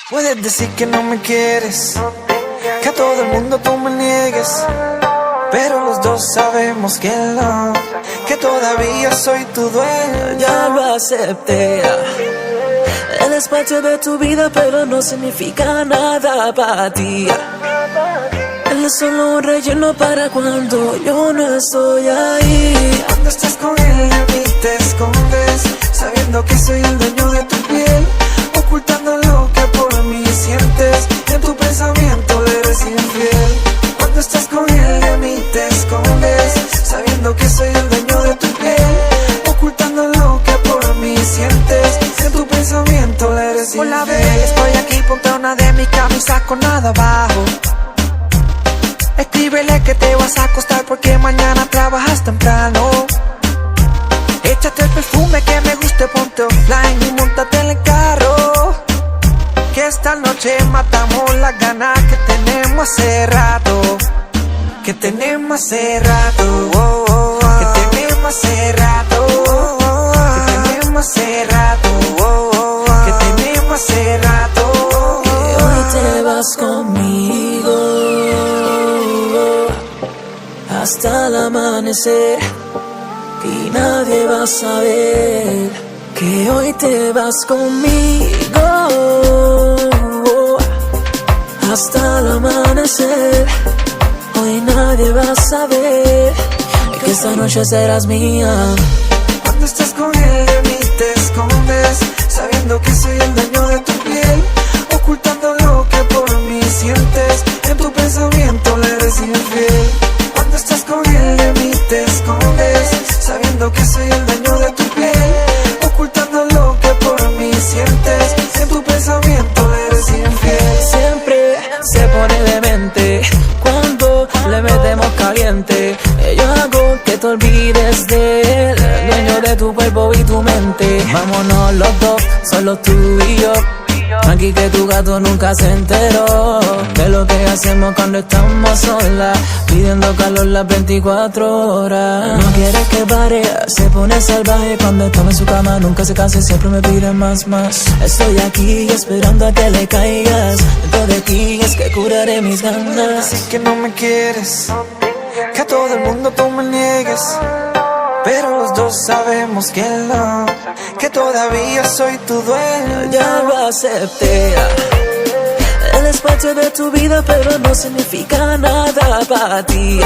Puedes decir que no me quieres, que a todo el mundo tú me niegues, pero los dos sabemos que no, que todavía soy tu dueño. Ya lo acepté. Él es parte de tu vida, pero no significa nada para ti. Él es solo un relleno para cuando yo no estoy ahí. Cuando estás con él de mí te escondes, sabiendo que soy el dueño de tu piel, ocultando lo que por mí sientes. En tu pensamiento le eres infiel. Cuando estás con él de mí te escondes, sabiendo que soy el dueño de tu piel, ocultando lo que por mí sientes. En tu pensamiento le eres infiel. Hola bebé, estoy aquí, ponte una de mi camisa con nada abajo. Escríbele que te vas a acostar porque mañana trabajas temprano. Échate el perfume que me guste, ponte offline y móntate en el carro, que esta noche matamos las ganas que tenemos hace rato. Que tenemos hace rato, que tenemos hace rato, que tenemos hace rato, que tenemos hace rato. Que hoy te vas conmigo hasta el amanecer y nadie va a saber que hoy te vas conmigo hasta el amanecer. Hoy nadie va a saber que esta noche serás mía. Cuando estás con él de mí te escondes, sabiendo que soy el dueño de tu piel, ocultando lo que por mí sientes. En tu pensamiento le eres infiel. Cuando estás con él de mí te escondes, sabiendo que soy el dueño de tu piel, ocultando lo que por mí sientes. En tu pensamiento le eres infiel. Siempre se pone demente cuando le metemos caliente. Yo hago que te olvides de él, el dueño de tu cuerpo y tu mente. Vámonos los dos, solo tú y yo. Aquí que tu gato nunca se enteró de lo que hacemos cuando estamos solas, pidiendo calor las 24 horas. No quieres que pare, se pone salvaje cuando estamos en su cama, nunca se cansa, siempre me pide más. Estoy aquí esperando a que le caigas, dentro de ti es que curaré mis ganas. Decir que no me quieres, que a todo el mundo tú me niegues, pero los dos sabemos que no, que todavía soy tu dueño. Ya lo acepté. Él es parte de tu vida, pero no significa nada para ti.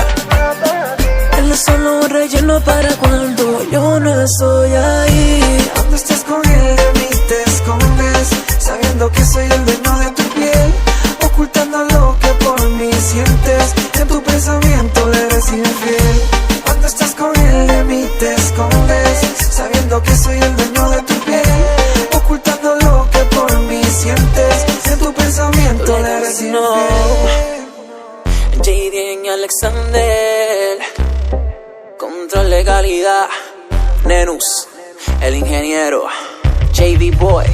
Él es solo un relleno para cuando yo no estoy ahí. Cuando estás con él de mí te escondes, sabiendo que soy el dueño de tu piel, ocultando lo que por mí sientes. En tu pensamiento le eres infiel. Cuando estás con él de mí te escondes, sabiendo que soy el dueño de tu piel, ocultando lo que por mí sientes. En tu pensamiento le eres infiel. JD y Alexander, contra legalidad. Nenus, el ingeniero, JV Boy.